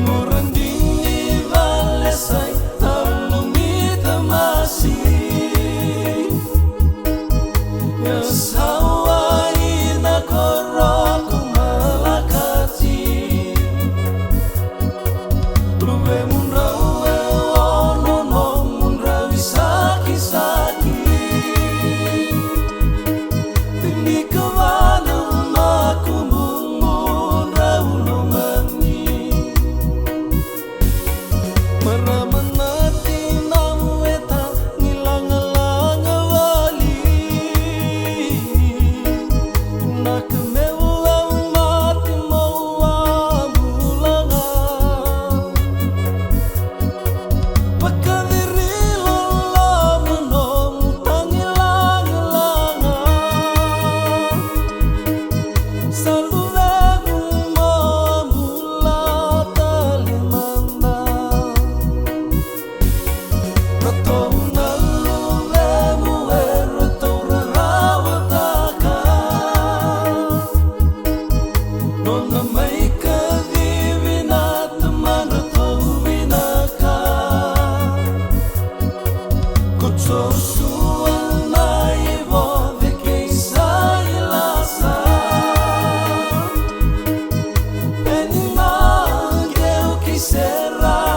Murandini valesai talumita masih Yasawai na koroko malakati Luwe munrawe ono no munrawi saki-saki Tinggi kewana makumbung munrawu no mani Maramenati naweta ngilang-alang wali Nakemeulang mati mawa mulanga Pagkadiri lalaman no tangilang-alanga Saludemu mamula talimanda Ratau naluvemu ratau rarawataka Nona may kadivina teman ratau vinaka Kutso suan na ibo veke sa ilasa Penina geu kisera